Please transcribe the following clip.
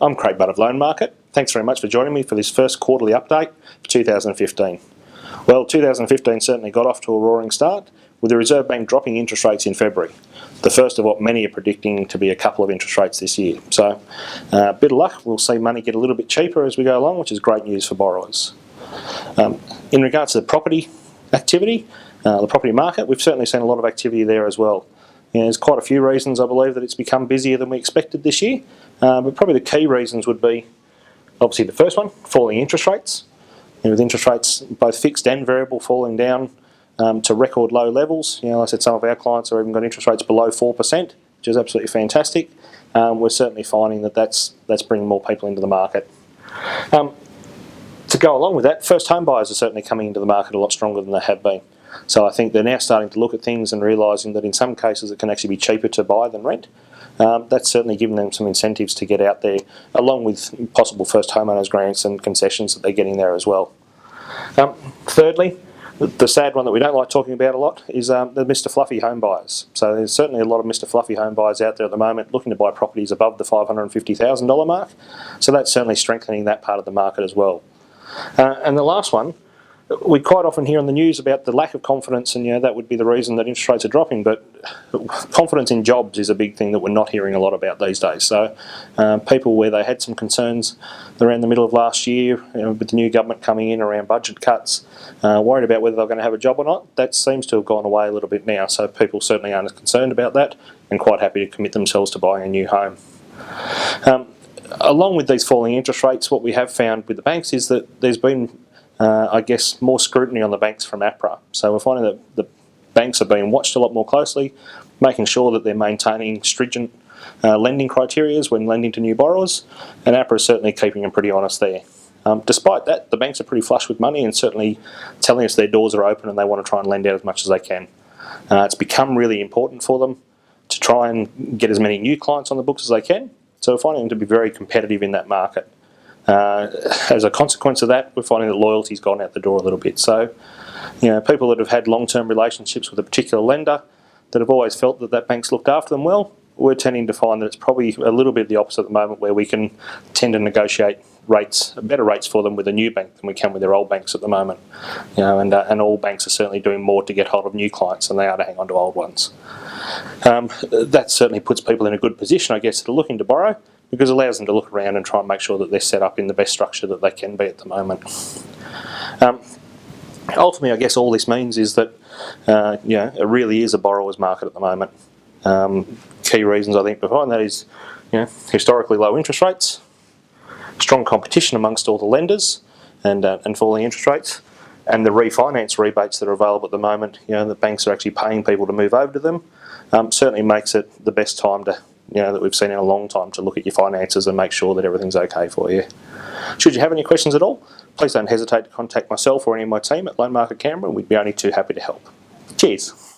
I'm Craig Budd of Loan Market. Thanks very much for joining me for this first quarterly update for 2015. Well, 2015 certainly got off to a roaring start, with the Reserve Bank dropping interest rates in February, the first of what many are predicting to be a couple of interest rates this year. So, a bit of luck, we'll see money get a little bit cheaper as we go along, which is great news for borrowers. In regards to the property activity, the property market, we've certainly seen a lot of activity there as well. There's quite a few reasons, I believe, that it's become busier than we expected this year, but probably the key reasons would be, obviously the first one, falling interest rates. With interest rates, both fixed and variable, falling down to record low levels. Like I said, some of our clients have even got interest rates below 4%, which is absolutely fantastic. We're certainly finding that that's bringing more people into the market. To go along with that, first home buyers are certainly coming into the market a lot stronger than they have been. So I think they're now starting to look at things and realising that in some cases it can actually be cheaper to buy than rent. That's certainly given them some incentives to get out there, along with possible first homeowners grants and concessions that they're getting there as well. Thirdly, the sad one that we don't like talking about a lot is the Mr Fluffy home buyers. So there's certainly a lot of Mr Fluffy home buyers out there at the moment looking to buy properties above the $550,000 mark. So that's certainly strengthening that part of the market as well. And the last one, we quite often hear on the news about the lack of confidence, and that would be the reason that interest rates are dropping, but confidence in jobs is a big thing that we're not hearing a lot about these days. So people where they had some concerns around the middle of last year, with the new government coming in around budget cuts, worried about whether they're going to have a job or not, that seems to have gone away a little bit now. So people certainly aren't as concerned about that and quite happy to commit themselves to buying a new home. Along with these falling interest rates, what we have found with the banks is that there's been I guess more scrutiny on the banks from APRA. So we're finding that the banks are being watched a lot more closely, making sure that they're maintaining stringent lending criteria when lending to new borrowers, and APRA is certainly keeping them pretty honest there. Despite that, the banks are pretty flush with money and certainly telling us their doors are open and they want to try and lend out as much as they can. It's become really important for them to try and get as many new clients on the books as they can, so we're finding them to be very competitive in that market. As a consequence of that, we're finding that loyalty's gone out the door a little bit. So, people that have had long-term relationships with a particular lender that have always felt that that bank's looked after them well, we're tending to find that it's probably a little bit the opposite at the moment, where we can tend to negotiate better rates for them with a new bank than we can with their old banks at the moment. And all banks are certainly doing more to get hold of new clients than they are to hang on to old ones. That certainly puts people in a good position, I guess, that are looking to borrow, because it allows them to look around and try and make sure that they're set up in the best structure that they can be at the moment. Ultimately, I guess all this means is that it really is a borrower's market at the moment. Key reasons I think behind that is historically low interest rates, strong competition amongst all the lenders, and falling interest rates, and the refinance rebates that are available at the moment. The banks are actually paying people to move over to them. Certainly makes it the best time to that we've seen in a long time to look at your finances and make sure that everything's okay for you. Should you have any questions at all, please don't hesitate to contact myself or any of my team at Loan Market Canberra. We'd be only too happy to help. Cheers.